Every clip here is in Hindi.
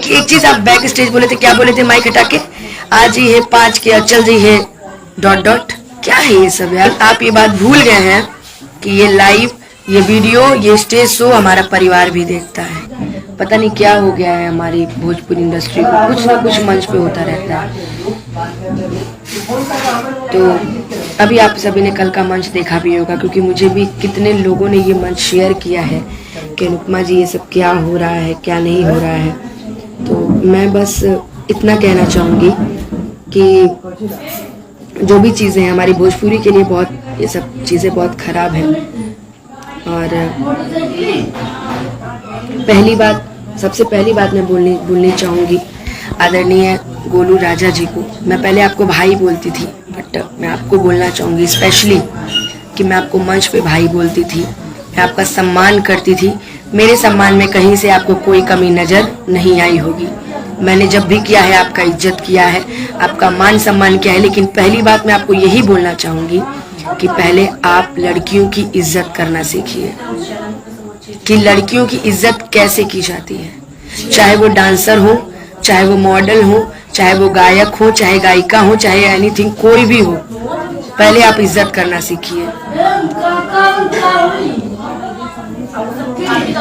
एक चीज आप बैक स्टेज बोले थे, क्या बोले थे माइक हटा के? आज ही है 5 के चल रही है डॉट डॉट। क्या है ये सब यार? आप ये बात भूल गए हैं कि ये लाइव, ये वीडियो, ये स्टेज शो हमारा परिवार भी देखता है। पता नहीं क्या हो गया है हमारी भोजपुरी इंडस्ट्री को, कुछ ना कुछ मंच पे होता रहता है। तो अभी आप सभी ने कल का मंच देखा भी होगा, क्योंकि मुझे भी कितने लोगों ने ये मंच शेयर किया है कि अनुपमा जी ये सब क्या हो रहा है, क्या नहीं हो रहा है। तो मैं बस इतना कहना चाहूँगी कि जो भी चीज़ें हमारी भोजपुरी के लिए बहुत, ये सब चीज़ें बहुत ख़राब हैं। और सबसे पहली बात मैं बोलनी चाहूँगी आदरणीय गोलू राजा जी को। मैं पहले आपको भाई बोलती थी, बट मैं आपको बोलना चाहूँगी स्पेशली कि मैं आपको मंच पे भाई बोलती थी, मैं आपका सम्मान करती थी। मेरे सम्मान में कहीं से आपको कोई कमी नज़र नहीं आई होगी। मैंने जब भी किया है आपका इज्जत किया है, आपका मान सम्मान किया है। लेकिन पहली बात मैं आपको यही बोलना चाहूँगी कि पहले आप लड़कियों की इज्जत करना सीखिए कि लड़कियों की इज्जत कैसे की जाती है। चाहे वो डांसर हो, चाहे वो मॉडल हो, चाहे वो गायक हो, चाहे गायिका हो, चाहे एनीथिंग, कोई भी हो, पहले आप इज्जत करना सीखिए।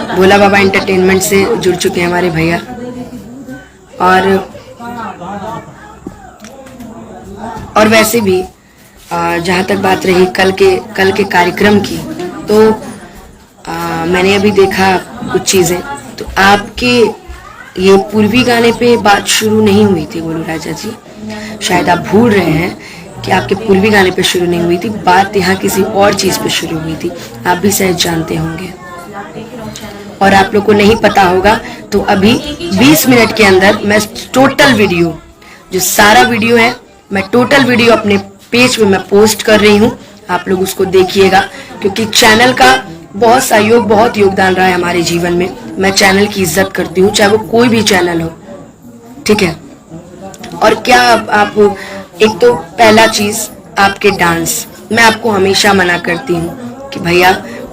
भोला बाबा एंटरटेनमेंट से जुड़ चुके हैं हमारे भैया। और वैसे भी जहाँ तक बात रही कल के कार्यक्रम की, तो मैंने अभी देखा कुछ चीज़ें। तो आपके ये पूर्वी गाने पे बात शुरू नहीं हुई थी गोलू राजा जी, शायद आप भूल रहे हैं कि आपके पूर्वी गाने पे शुरू नहीं हुई थी बात, यहाँ किसी और चीज़ पे शुरू हुई थी। आप भी शायद जानते होंगे और आप लोग को नहीं पता होगा तो अभी 20 मिनट के अंदर मैं टोटल वीडियो, जो सारा वीडियो है, मैं टोटल वीडियो अपने पेज पे मैं पोस्ट कर रही हूँ। आप लोग उसको देखिएगा, क्योंकि चैनल का बहुत सहयोग, बहुत योगदान रहा है हमारे जीवन में। मैं चैनल की इज्जत करती हूँ, चाहे वो कोई भी चैनल हो, ठीक है। और क्या आप एक तो पहला चीज आपके डांस, मैं आपको हमेशा मना करती हूँ कि भैया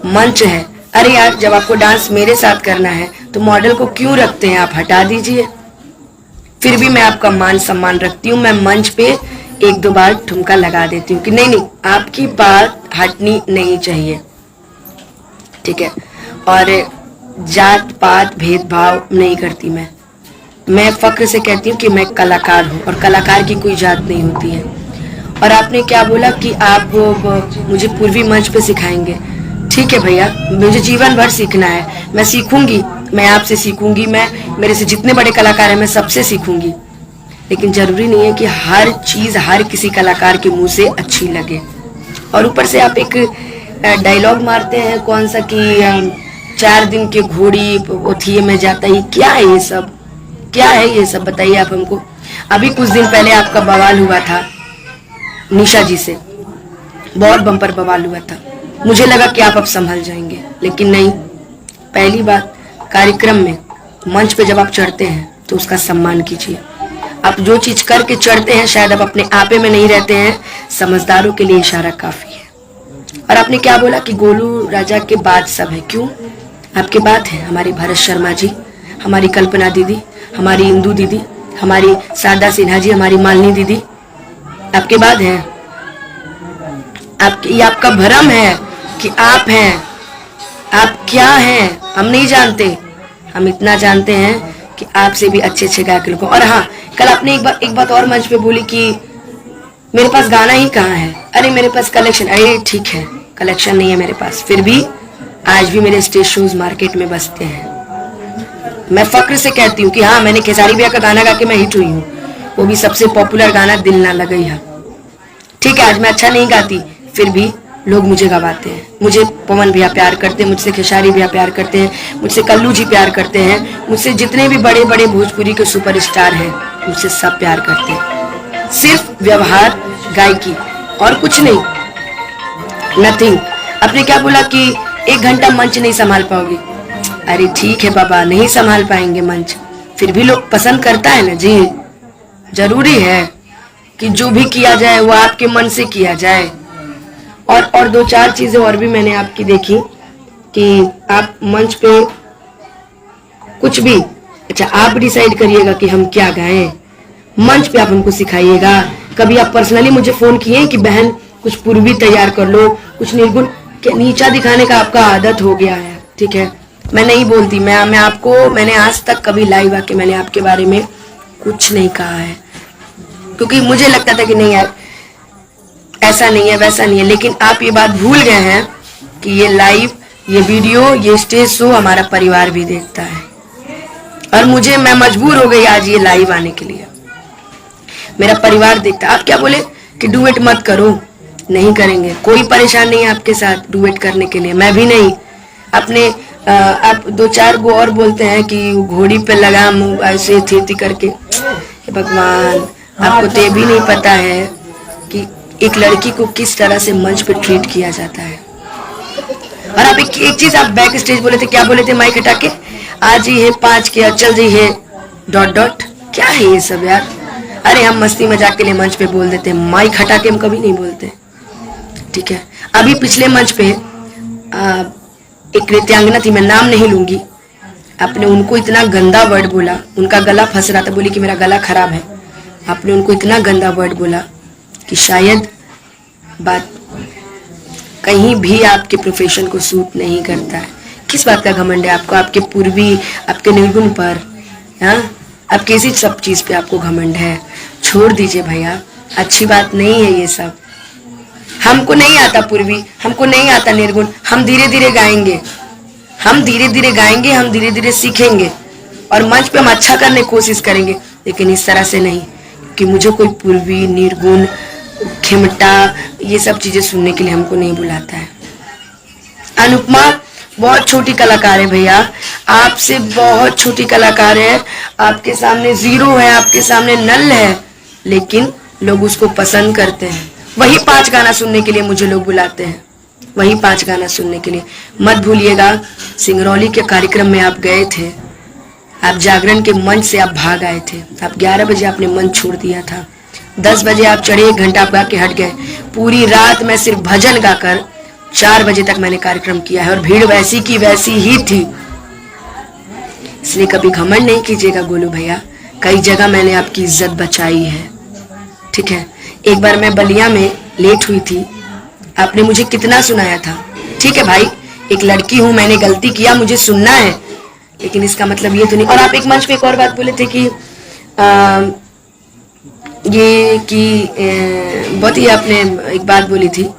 मंच है, अरे यार जब आपको डांस मेरे साथ करना है तो मॉडल को क्यों रखते हैं, आप हटा दीजिए। फिर भी मैं आपका मान सम्मान रखती हूँ, मैं मंच पे 1-2 बार ठुमका लगा देती हूँ कि नहीं, आपकी बात हटनी नहीं चाहिए, ठीक है। और जात पात भेदभाव नहीं करती मैं फक्र से कहती हूँ कि मैं कलाकार हूँ और कलाकार की कोई जात नहीं होती है। और आपने क्या बोला कि आप मुझे पूर्वी मंच पे सिखाएंगे, ठीक है भैया, मुझे जीवन भर सीखना है, मैं सीखूंगी, मैं आपसे सीखूंगी, मैं मेरे से जितने बड़े कलाकार हैं मैं सबसे सीखूंगी। लेकिन जरूरी नहीं है कि हर चीज हर किसी कलाकार के मुंह से अच्छी लगे। और ऊपर से आप एक डायलॉग मारते हैं कौन सा कि 4 दिन के घोड़ी ओथिए में जाता ही, क्या है ये सब, क्या है ये सब, बताइए आप हमको। अभी कुछ दिन पहले आपका बवाल हुआ था निशा जी से, बहुत बम्पर बवाल हुआ था। मुझे लगा कि आप अब संभल जाएंगे, लेकिन नहीं। पहली बात, कार्यक्रम में मंच पे जब आप चढ़ते हैं तो उसका सम्मान कीजिए। आप जो चीज करके चढ़ते हैं शायद आप अपने आपे में नहीं रहते हैं, समझदारों के लिए इशारा काफी है। और आपने क्या बोला कि गोलू राजा के बाद सब है, क्यों? आपके बाद है हमारे भरत शर्मा जी, हमारी कल्पना दीदी, हमारी इंदू दीदी, हमारी शारदा सिन्हा जी, हमारी मालिनी दीदी, आपके बाद है। ये आपका भ्रम है कि आप हैं, आप क्या हैं हम नहीं जानते। हम इतना जानते हैं कि आपसे भी अच्छे अच्छे गायक लोग। और हाँ, कल आपने एक बात और मंच पे बोली कि मेरे पास गाना ही कहाँ है। अरे मेरे पास कलेक्शन, अरे ठीक है कलेक्शन नहीं है मेरे पास, फिर भी आज भी मेरे स्टेज शोज मार्केट में बजते हैं। मैं फक्र से कहती हूँ कि हाँ, मैंने खेसारी भैया का गाना गा के मैं हिट हुई हूँ, वो भी सबसे पॉपुलर गाना दिल ना लगई है। ठीक है, आज मैं अच्छा नहीं गाती, फिर भी लोग मुझे गवाते हैं। मुझे पवन भैया प्यार करते हैं, मुझसे खेसारी भैया प्यार करते हैं, मुझसे कल्लू जी प्यार करते हैं, मुझसे जितने भी बड़े बड़े भोजपुरी के सुपरस्टार हैं मुझसे सब प्यार करते हैं। सिर्फ व्यवहार, गायकी और कुछ नहीं, नथिंग। आपने क्या बोला कि 1 घंटा मंच नहीं संभाल पाओगे। अरे ठीक है बाबा, नहीं संभाल पाएंगे मंच, फिर भी लोग पसंद करता है ना जी। जरूरी है कि जो भी किया जाए वो आपके मन से किया जाए। और 2-4 चीजें और भी मैंने आपकी देखी कि आप मंच पे कुछ भी अच्छा, आप डिसाइड करिएगा कि हम क्या गाएं, मंच पे आप हमको सिखाइएगा। कभी आप पर्सनली मुझे फोन किए कि बहन कुछ पूर्वी तैयार कर लो, कुछ निर्गुण के नीचा दिखाने का आपका आदत हो गया है, ठीक है। मैं नहीं बोलती, मैं आपको, मैंने आज तक कभी लाइव आके मैंने आपके बारे में कुछ नहीं कहा है, क्योंकि मुझे लगता था कि नहीं यार ऐसा नहीं है वैसा नहीं है। लेकिन आप ये बात भूल गए हैं कि ये लाइव, ये वीडियो, ये स्टेज शो हमारा परिवार भी देखता है, और मैं मजबूर हो गई आज ये लाइव आने के लिए। मेरा परिवार देखता है। आप क्या बोले कि डुएट मत करो, नहीं करेंगे, कोई परेशान नहीं है आपके साथ डुएट करने के लिए, मैं भी नहीं। अपने आप 2-4 गो और बोलते हैं कि घोड़ी पे लगाम ऐसे थी करके, भगवान आपको तो ये भी नहीं पता है कि एक लड़की को किस तरह से मंच पे ट्रीट किया जाता है। और आप एक चीज आप बैक स्टेज बोले थे, क्या बोले थे माइक हटा के, आज ही है 5 के चल रही है ... क्या है ये सब यार। अरे हम मस्ती मजाक के लिए मंच पे बोल देते हैं, माइक हटा के हम कभी नहीं बोलते, ठीक है। अभी पिछले मंच पे एक नृत्यांगना थी, मैं नाम नहीं लूंगी, आपने उनको इतना गंदा वर्ड बोला, उनका गला फंस रहा था, बोली कि मेरा गला खराब है। आपने उनको इतना गंदा वर्ड बोला कि शायद बात कहीं भी आपके प्रोफेशन को सूट नहीं करता है। किस बात का घमंड है आपको, आपके पूर्वी, आपके निर्गुण पर, हाँ, आप किसी सब चीज पे आपको घमंड है। छोड़ दीजिए भैया, अच्छी बात नहीं है ये सब। हमको नहीं आता पूर्वी, हमको नहीं आता निर्गुण, हम धीरे धीरे गाएंगे, हम धीरे धीरे गाएंगे, हम धीरे धीरे सीखेंगे, और मंच पे हम अच्छा करने की कोशिश करेंगे, लेकिन इस तरह से नहीं कि मुझे कोई पूर्वी, निर्गुण, खिमटा, ये सब चीजें सुनने के लिए हमको नहीं बुलाता है। अनुपमा बहुत छोटी कलाकार है भैया, आपसे बहुत छोटी कलाकार है, आपके सामने जीरो है, आपके सामने नल है, लेकिन लोग उसको पसंद करते हैं। वही 5 गाना सुनने के लिए मुझे लोग बुलाते हैं, वही 5 गाना सुनने के लिए। मत भूलिएगा, सिंगरौली के कार्यक्रम में आप गए थे, आप जागरण के मंच से आप भाग आए थे, आप 11 बजे आपने मंच छोड़ दिया था, 10 बजे आप चढ़े, 1 घंटा आप गा के हट गए। पूरी रात मैं सिर्फ भजन गाकर 4 बजे तक मैंने कार्यक्रम किया है, और भीड़ वैसी की वैसी ही थी। इसलिए कभी घमंड नहीं कीजिएगा गोलू भैया, कई जगह मैंने आपकी इज्जत बचाई है, ठीक है। एक बार मैं बलिया में लेट हुई थी, आपने मुझे कितना सुनाया था, ठीक है भाई, एक लड़की हूं, मैंने गलती किया, मुझे सुनना है, लेकिन इसका मतलब ये तो नहीं। और आप एक मंच पे एक और बात बोले थे कि बहुत ही आपने एक बात बोली थी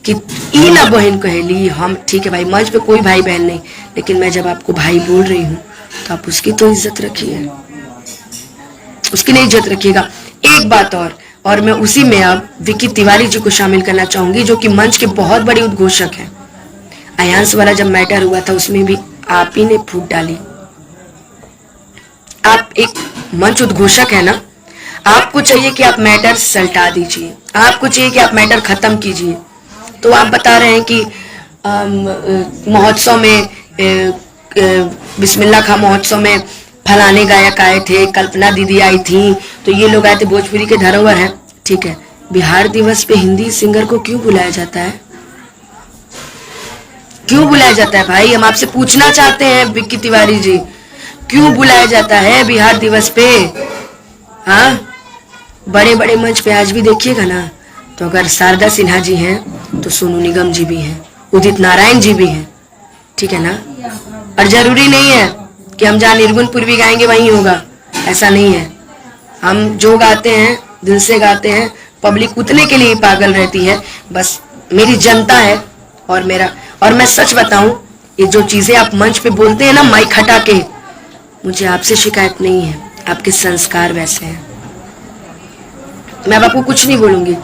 कि ई ना बहन कहेली हम, ठीक है भाई, मंच पे कोई भाई बहन नहीं, लेकिन मैं जब आपको भाई बोल रही हूँ तो आप उसकी तो इज्जत रखिए, उसकी नहीं इज्जत रखिएगा। एक बात और मैं उसी में अब विकी तिवारी जी को शामिल करना चाहूंगी, जो कि मंच के बहुत बड़ी उद्घोषक हैं। अयांश वाला जब मैटर हुआ था उसमें भी आप ही ने फूट डाली। आप एक मंच उद्घोषक है ना, आपको चाहिए कि आप मैटर सल्टा दीजिए, आपको चाहिए कि आप मैटर खत्म कीजिए। तो आप बता रहे हैं कि महोत्सव में बिस्मिल्लाह खां महोत्सव में फलाने गायक आए थे, कल्पना दीदी आई थी, तो ये लोग आए थे, भोजपुरी के धरोहर है, ठीक है। बिहार दिवस पे हिंदी सिंगर को क्यों बुलाया जाता है, क्यों बुलाया जाता है भाई, हम आपसे पूछना चाहते हैं विक्की तिवारी जी, क्यों बुलाया जाता है बिहार दिवस पे? हाँ, बड़े बड़े मंच पे आज भी देखिएगा ना, तो अगर शारदा सिन्हा जी हैं तो सोनू निगम जी भी हैं, उदित नारायण जी भी हैं, ठीक है ना। और जरूरी नहीं है कि हम जहाँ निर्गुण पूर्वी गाएंगे वहीं होगा, ऐसा नहीं है। हम जो गाते हैं दिल से गाते हैं, पब्लिक उतने के लिए पागल रहती है, बस मेरी जनता है। और मैं सच बताऊं, ये जो चीजें आप मंच पे बोलते हैं ना माइक हटा के, मुझे आपसे शिकायत नहीं है, आपके संस्कार वैसे हैं, मैं आपको कुछ नहीं बोलूंगी।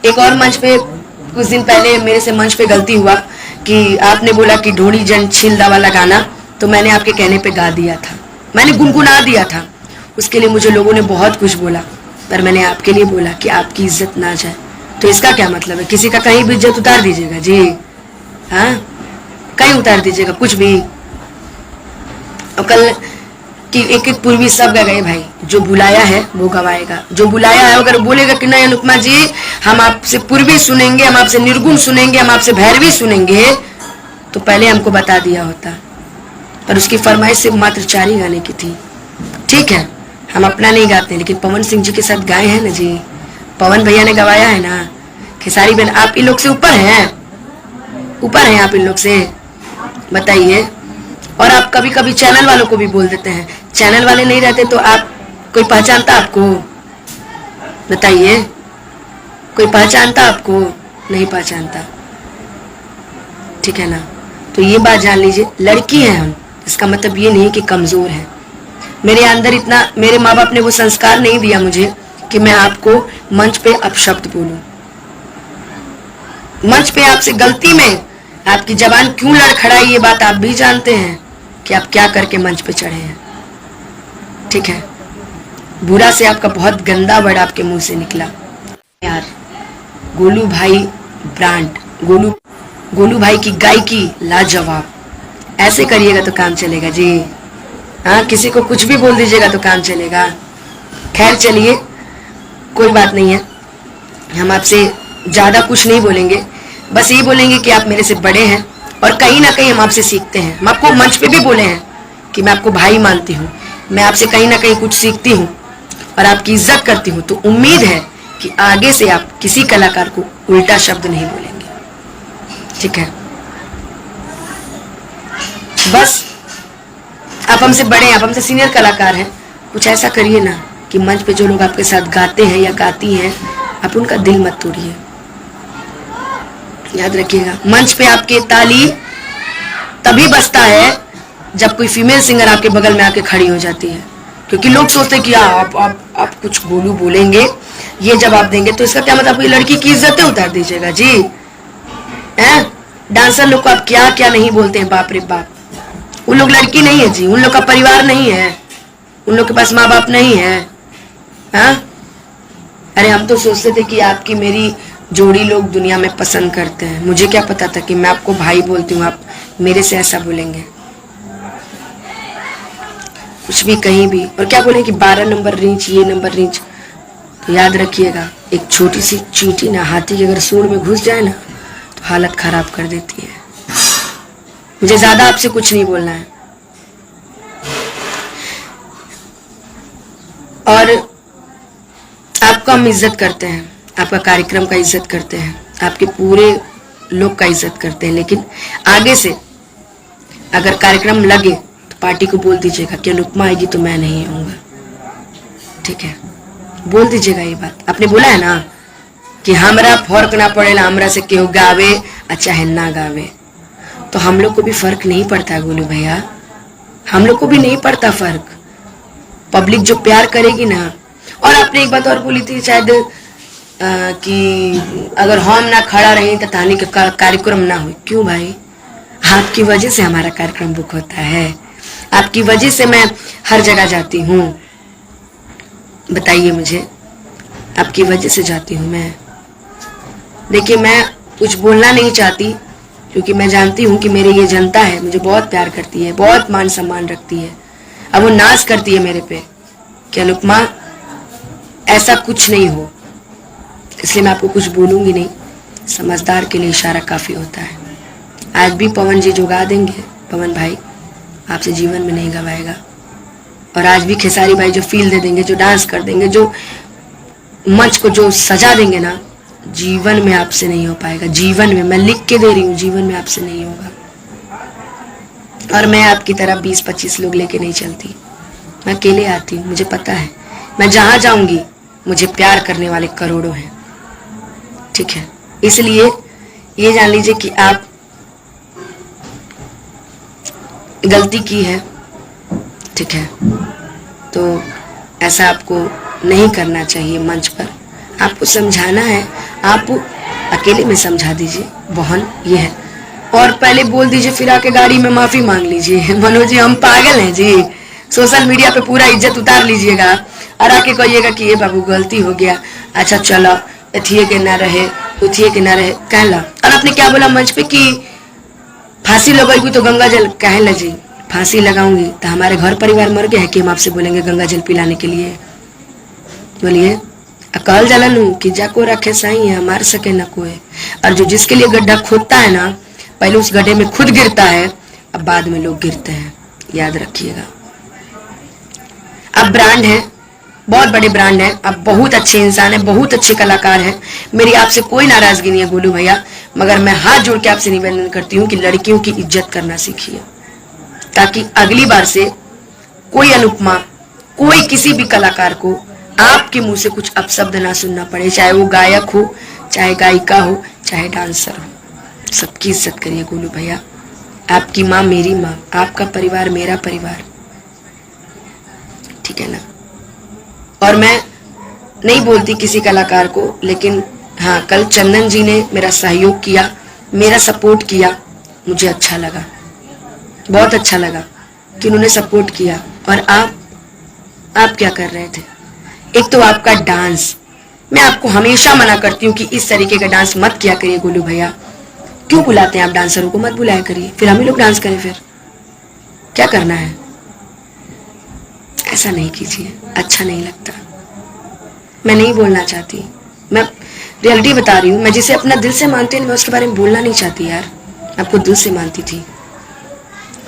एक और मंच पे कुछ दिन पहले मेरे से मंच पे गलती हुआ कि आपने बोला कि ढोड़ी जन छिलदा वाला गाना, तो मैंने आपके कहने पे गा दिया था, मैंने गुनगुना दिया था। उसके लिए मुझे लोगों ने बहुत कुछ बोला, पर मैंने आपके लिए बोला कि आपकी इज्जत ना जाए। तो इसका क्या मतलब है, किसी का कहीं भी इज्जत उतार दीजिएगा जी? हाँ, कहीं उतार दीजिएगा कुछ भी। और कल कि एक एक पूर्वी सब गए भाई, जो बुलाया है वो गवाएगा, जो बुलाया है अगर बोलेगा कि नहीं अनुपमा जी हम आपसे पूर्वी सुनेंगे, हम आपसे निर्गुण सुनेंगे, हम आपसे भैरवी सुनेंगे, तो पहले हमको बता दिया होता। पर उसकी फरमाइश सिर्फ मात्र 4 ही गाने की थी, ठीक है, हम अपना नहीं गाते, लेकिन पवन सिंह जी के साथ गाए हैं ना जी, पवन भैया ने गवाया है ना। खेसारी बहन, आप इन लोग से ऊपर हैं, ऊपर हैं आप इन लोग से, बताइए। और आप कभी कभी चैनल वालों को भी बोल देते हैं, चैनल वाले नहीं रहते तो आप, कोई पहचानता आपको, बताइए, कोई पहचानता आपको? नहीं पहचानता, ठीक है ना। तो ये बात जान लीजिए, लड़की है हम, इसका मतलब ये नहीं कि कमजोर है। मेरे अंदर इतना, मेरे माँ बाप ने वो संस्कार नहीं दिया मुझे कि मैं आपको मंच पे अपशब्द बोलूं। मंच पे आपसे गलती में आपकी जबान क्यों लड़खड़ाई, ये बात आप भी जानते हैं कि आप क्या करके मंच पे चढ़े हैं, ठीक है। बुरा से आपका बहुत गंदा वर्ड आपके मुंह से निकला यार। गोलू भाई ब्रांड, गोलू भाई की गायकी लाजवाब। ऐसे करिएगा तो काम चलेगा जी। हाँ, किसी को कुछ भी बोल दीजिएगा तो काम चलेगा। खैर चलिए, कोई बात नहीं है, हम आपसे ज्यादा कुछ नहीं बोलेंगे, बस ये बोलेंगे कि आप मेरे से बड़े हैं और कहीं ना कहीं हम आपसे सीखते हैं। हम आपको मंच पे भी बोले हैं कि मैं आपको भाई मानती हूँ, मैं आपसे कहीं ना कहीं कुछ सीखती हूँ और आपकी इज्जत करती हूँ। तो उम्मीद है कि आगे से आप किसी कलाकार को उल्टा शब्द नहीं बोलेंगे, ठीक है। बस आप हमसे बड़े हैं, आप हमसे सीनियर कलाकार हैं, कुछ ऐसा करिए ना कि मंच पे जो लोग आपके साथ गाते हैं या गाती हैं, आप उनका दिल मत तोड़िए। याद रखिएगा, मंच पे आपके ताली तभी बजता है जब कोई फीमेल सिंगर आपके बगल में आके खड़ी हो जाती है, क्योंकि लोग सोचते हैं कि आप कुछ गोलू बोलेंगे, ये जवाब देंगे तो इसका क्या मतलब, लड़की की इज्जतें उतार दीजिएगा जी, हैं? डांसर लोग को आप क्या क्या नहीं बोलते हैं, बाप रे बाप। उन लोग लड़की नहीं है जी, उन लोग का परिवार नहीं है, उन लोग के पास माँ बाप नहीं है। हाँ, अरे हम तो सोचते थे कि आपकी मेरी जोड़ी लोग दुनिया में पसंद करते हैं, मुझे क्या पता था कि मैं आपको भाई बोलती हूँ, आप मेरे से ऐसा बोलेंगे, कुछ भी कहीं भी। और क्या बोले कि 12 नंबर रीच, ये नंबर रीच, तो याद रखिएगा, एक छोटी सी चींटी ना हाथी के अगर सूंड में घुस जाए ना तो हालत खराब कर देती है। मुझे ज्यादा आपसे कुछ नहीं बोलना है। और आपको हम इज्जत करते हैं, आपका कार्यक्रम का इज्जत करते हैं, आपके पूरे लोग का इज्जत करते हैं, लेकिन आगे से अगर कार्यक्रम लगे तो पार्टी को बोल दीजिएगा कि अनुपमा आएगी तो मैं नहीं आऊंगा, ठीक है। बोल दीजिएगा ये बात। आपने बोला है ना कि हमरा फर्क ना पड़ेला, हमरा से केहू गावे चाहे ना गावे, तो हम लोग को भी फर्क नहीं पड़ता गोलू भैया, हम लोग को भी नहीं पड़ता फर्क। पब्लिक जो प्यार करेगी ना। और आपने एक बात और बोली थी शायद कि अगर हम ना खड़ा रहे तो तानी का कार्यक्रम ना हो। क्यों भाई, आपकी वजह से हमारा कार्यक्रम बुक होता है, आपकी वजह से मैं हर जगह जाती हूँ, बताइए मुझे, आपकी वजह से जाती हूँ मैं। देखिए, मैं कुछ बोलना नहीं चाहती क्योंकि मैं जानती हूँ कि मेरी ये जनता है, मुझे बहुत प्यार करती है, बहुत मान सम्मान रखती है। अब वो नाज करती है मेरे पे कि अनुपमा ऐसा कुछ नहीं हो, इसलिए मैं आपको कुछ बोलूंगी नहीं। समझदार के लिए इशारा काफी होता है। आज भी पवन जी जो गा देंगे, पवन भाई आपसे जीवन में नहीं गवाएगा। और आज भी खेसारी भाई जो फील दे देंगे, जो डांस कर देंगे, जो मंच को जो सजा देंगे ना, जीवन में आपसे नहीं हो पाएगा। जीवन में, मैं लिख के दे रही हूँ, जीवन में आपसे नहीं होगा। और मैं आपकी तरह 20-25 लोग लेके नहीं चलती, मैं अकेले आती हूँ। मुझे पता है मैं जहां जाऊंगी मुझे प्यार करने वाले करोड़ों हैं, ठीक है। इसलिए ये जान लीजिए कि आप गलती की है, ठीक है, तो ऐसा आपको नहीं करना चाहिए। मंच पर आपको समझाना है, आप अकेले में समझा दीजिए, बहन ये है, और पहले बोल दीजिए, फिर आके गाड़ी में माफी मांग लीजिए। मनोज जी हम पागल हैं जी, सोशल मीडिया पे पूरा इज्जत उतार लीजिएगा और आके कहिएगा कि ये बाबू गलती हो गया, अच्छा चलो एथिए के ना रहे, उथिए के ना रहे, कहला। और आपने क्या बोला मंच पे कि फांसी लगाएगी तो गंगा जल, कहला जी फांसी लगाऊंगी तो हमारे घर परिवार मर गए हैं कि हम आपसे बोलेंगे गंगा जल पिलाने के लिए? बोलिए। कहल जाला नू कि जाको रखे सही है, मार सके न कोई। और जो जिसके लिए गड्ढा खोदता है ना, पहले उस गड्ढे में खुद गिरता है, अब बाद में लोग गिरते हैं, याद रखिएगा। आप ब्रांड हैं, बहुत बड़े ब्रांड हैं, आप बहुत अच्छे इंसान हैं, बहुत अच्छे कलाकार हैं। मेरी आपसे कोई नाराजगी नहीं है गोलू भैया, मगर मैं हाथ जोड़ के आपसे निवेदन करती हूँ कि लड़कियों की इज्जत करना सीखिए, ताकि अगली बार से कोई अनुपमा, कोई किसी भी कलाकार को आपके मुंह से कुछ अपशब्द ना सुनना पड़े, चाहे वो गायक हो, चाहे गायिका हो, चाहे डांसर हो। सबकी इज्जत करिए गोलू भैया। आपकी माँ मेरी माँ, आपका परिवार मेरा परिवार, ठीक है ना। और मैं नहीं बोलती किसी कलाकार को, लेकिन हाँ, कल चंदन जी ने मेरा सहयोग किया, मेरा सपोर्ट किया, मुझे अच्छा लगा, बहुत अच्छा लगा कि उन्होंने सपोर्ट किया। और आप क्या कर रहे थे? एक तो आपका डांस, मैं आपको हमेशा मना करती हूँ कि इस तरीके का डांस मत किया करिए गोलू भैया। क्यों बुलाते हैं आप डांसरों को? मत बुलाया करिए, फिर हम ही लोग डांस करें, फिर क्या करना है? ऐसा नहीं कीजिए, अच्छा नहीं लगता। मैं नहीं बोलना चाहती, मैं रियलिटी बता रही हूँ। मैं जिसे अपना दिल से मानती हूँ, मैं उसके बारे में बोलना नहीं चाहती यार। आपको दिल से मानती थी,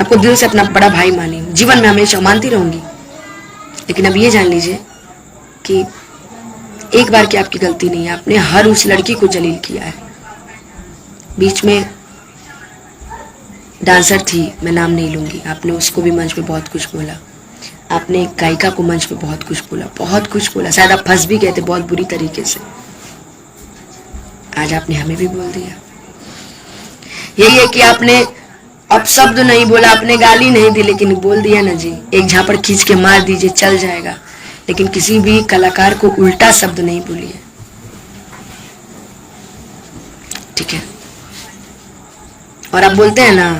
आपको दिल से अपना बड़ा भाई मानी हूँ, जीवन में हमेशा मानती रहूंगी। लेकिन अब ये जान लीजिए कि एक बार की आपकी गलती नहीं है, आपने हर उस लड़की को जलील किया है। बीच में डांसर थी, मैं नाम नहीं लूंगी, आपने उसको भी मंच पे बहुत कुछ बोला, आपने एक गायिका को मंच पे बहुत कुछ बोला, बहुत कुछ बोला, शायद आप फंस भी गए थे बहुत बुरी तरीके से। आज आपने हमें भी बोल दिया। यही है कि आपने अब शब्द नहीं बोला, आपने गाली नहीं दी, लेकिन बोल दिया ना जी। एक झापड़ खींच के मार दीजिए, चल जाएगा, लेकिन किसी भी कलाकार को उल्टा शब्द नहीं बोलिए, ठीक है। और आप बोलते हैं ना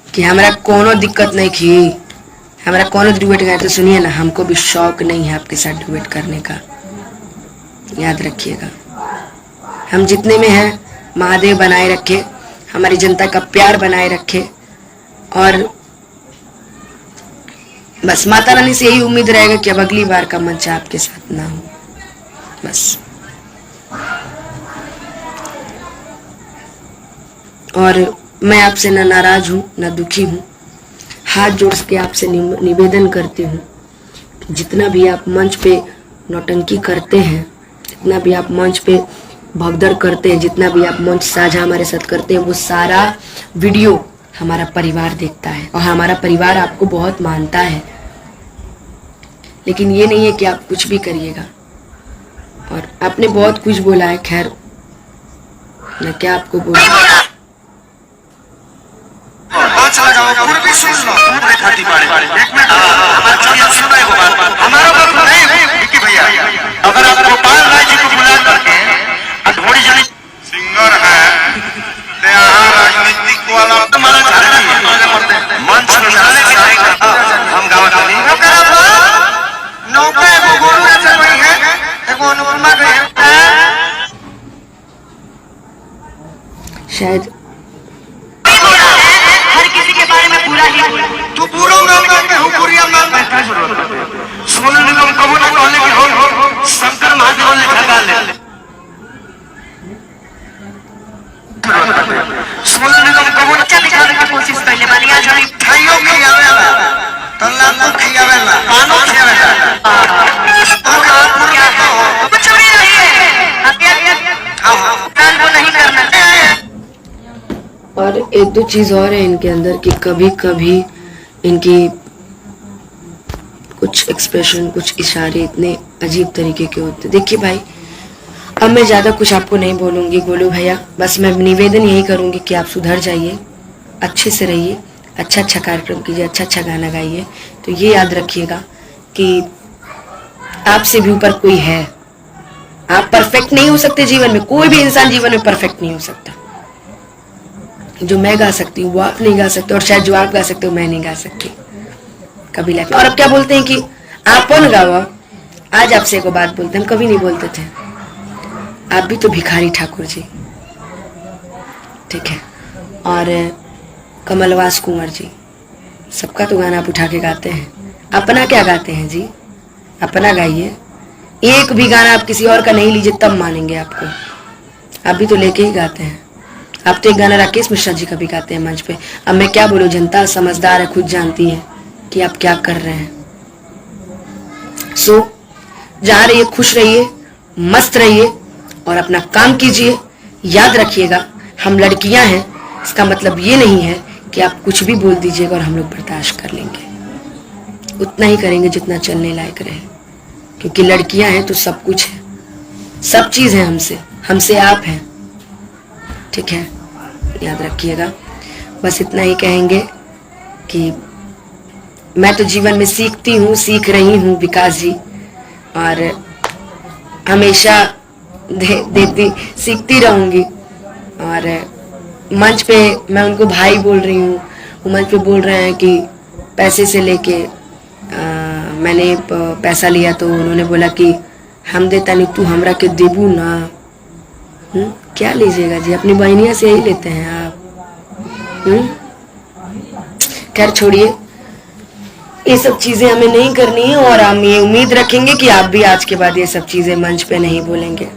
कि हमारा कोनो दिक्कत नहीं थी, हमारा कोनो डुएट गया, तो सुनिए ना, हमको भी शौक नहीं है आपके साथ डुएट करने का, याद रखिएगा। हम जितने में हैं महादेव बनाए रखे, हमारी जनता का प्यार बनाए रखे, और बस माता रानी से यही उम्मीद रहेगा कि अब अगली बार का मंच आपके साथ ना हो, बस। और मैं आपसे ना नाराज हूं ना दुखी हूं, हाथ जोड़ के आपसे निवेदन करती हूँ, जितना भी आप मंच पे नौटंकी करते हैं, जितना भी आप मंच पे भगदड़ करते हैं, जितना भी आप मंच साझा हमारे साथ करते हैं, वो सारा वीडियो हमारा परिवार देखता है, और हमारा परिवार आपको बहुत मानता है। लेकिन ये नहीं है कि आप कुछ भी करिएगा। और आपने बहुत कुछ बोला है, खैर मैं क्या आपको बोलूं। अगर आप गोपाल राय जी को बुला करके ढोड़ी जली सिंगर है, यहाँ राजनीतिक वाला माना चाहती है, मंच में हम गाँव नौका एगो गोरू ऐसा कोई है, एगो अनुपमा गई है, शायद हर किसी के बारे में पूरा ही बोला। तू पूरा नाम करके हूँ पूरी नाम करके सोनू निगम कबो ना कहले कि हो शंकर महादेव ने ठगा ले, सोनू निगम कबो ना दिखाने की कोशिश कर ले बानी, आज हम खाइयो खियावेला, तल्ला को खियावेला, पानो खियावेला, क्या है कुछ भी नहीं है, प्लान को नहीं करना। और एक दो चीज और है इनके अंदर कि कभी कभी इनकी कुछ एक्सप्रेशन, कुछ इशारे इतने अजीब तरीके के होते। देखिए भाई, अब मैं ज्यादा कुछ आपको नहीं बोलूंगी गोलू भैया, बस मैं निवेदन यही करूंगी कि आप सुधर जाइए, अच्छे से रहिए, अच्छा अच्छा कार्यक्रम कीजिए, अच्छा अच्छा गाना गाइए। तो ये याद रखिएगा कि आपसे भी ऊपर कोई है। आप परफेक्ट नहीं हो सकते जीवन में, कोई भी इंसान जीवन में परफेक्ट नहीं हो सकता। जो मैं गा सकती हूँ वो आप नहीं गा सकते, और शायद जो आप गा सकते हो मैं नहीं गा सकती कभी लाइफ में। और अब क्या बोलते हैं कि आप कौन गावा, आज आपसे एक बात बोलते हैं, हम कभी नहीं बोलते थे। आप भी तो भिखारी ठाकुर जी, ठीक है, और कमलवास कुंवर जी, सबका तो गाना आप उठा के गाते हैं। अपना क्या गाते हैं जी, अपना गाइए। एक भी गाना आप किसी और का नहीं लीजिए तब मानेंगे आपको। आप भी तो लेके ही गाते हैं। आप तो एक गाना राकेश मिश्रा जी का भी गाते हैं मंच पे। अब मैं क्या बोलूं, जनता समझदार है, खुद जानती है कि आप क्या कर रहे हैं। सो जहाँ रहिए खुश रहिए, मस्त रहिए और अपना काम कीजिए। याद रखिएगा, हम लड़कियां हैं, इसका मतलब ये नहीं है कि आप कुछ भी बोल दीजिएगा और हम लोग बर्दाश्त कर लेंगे। उतना ही करेंगे जितना चलने लायक रहे, क्योंकि लड़कियां हैं तो सब कुछ है, सब चीज है हमसे, हमसे आप हैं। ठीक है, याद रखिएगा। बस इतना ही कहेंगे कि मैं तो जीवन में सीखती हूँ, सीख रही हूँ विकास जी, और हमेशा देती सीखती रहूंगी। और मंच पे मैं उनको भाई बोल रही हूँ, वो मंच पे बोल रहे हैं कि पैसे से लेके मैंने पैसा लिया तो उन्होंने बोला कि हम देता नहीं, तू हमरा के देबू ना। क्या लीजिएगा जी, अपनी बहनिया से यही लेते हैं आप। खैर छोड़िए, ये सब चीजें हमें नहीं करनी है, और हम ये उम्मीद रखेंगे कि आप भी आज के बाद ये सब चीजें मंच पे नहीं बोलेंगे,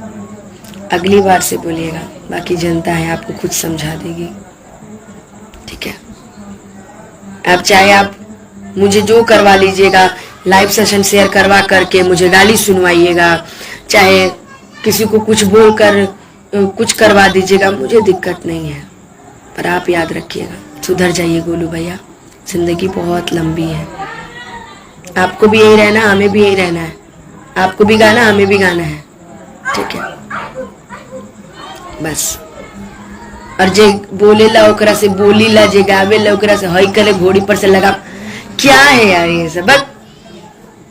अगली बार से बोलिएगा। बाकी जनता है, आपको खुद समझा देगी। ठीक है, अब चाहे आप मुझे जो करवा लीजिएगा, लाइव सेशन शेयर करवा करके मुझे गाली सुनवाइएगा, चाहे किसी को कुछ बोलकर कुछ करवा दीजिएगा, मुझे दिक्कत नहीं है। पर आप याद रखिएगा, सुधर जाइए गोलू भैया, जिंदगी बहुत लंबी है। आपको भी यही रहना, हमें भी यही रहना है। आपको भी गाना, हमें भी गाना है। ठीक है, बस। और जे बोले ला ओकरा से बोली ला, जे गावे ला ओकरा से हई करे घोड़ी पर से लगा। क्या है यार ये सब, बस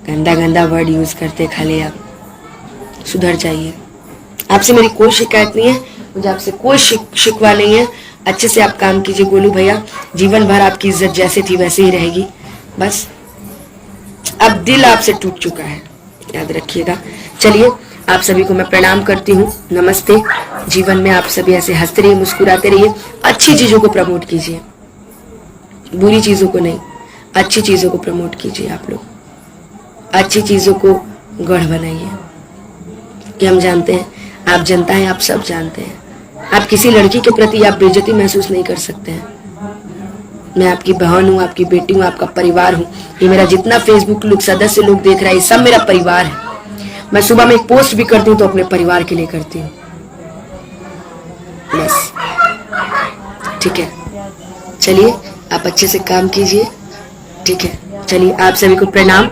गंदा गंदा वर्ड यूज करते खाली। आप सुधर जाइए। आपसे मेरी कोई शिकायत नहीं है, मुझे आपसे कोई शिकवा नहीं है। अच्छे से आप काम कीजिए गोलू भैया, जीवन भर आपकी इज्जत जैसे थी वैसे ही रहेगी। बस अब दिल आपसे टूट चुका है, याद रखिएगा। चलिए, आप सभी को मैं प्रणाम करती हूँ, नमस्ते। जीवन में आप सभी ऐसे हंसते रहिए, मुस्कुराते रहिए, अच्छी चीजों को प्रमोट कीजिए, बुरी चीजों को नहीं, अच्छी चीजों को प्रमोट कीजिए। आप लोग अच्छी चीजों को गढ़ बनाइए, कि हम जानते हैं, आप जनता हैं, आप सब जानते हैं, आप किसी लड़की के प्रति आप बेइज्जती महसूस नहीं कर सकते हैं। मैं आपकी बहन हूँ, आपकी बेटी हूँ, आपका परिवार हूँ। ये मेरा जितना फेसबुक लोग सदस्य लोग देख रहे हैं, ये सब मेरा परिवार है। मैं सुबह में एक पोस्ट भी करती हूँ तो अपने परिवार के लिए करती हूँ। बस ठीक है, चलिए आप अच्छे से काम कीजिए। ठीक है, चलिए आप सभी को प्रणाम।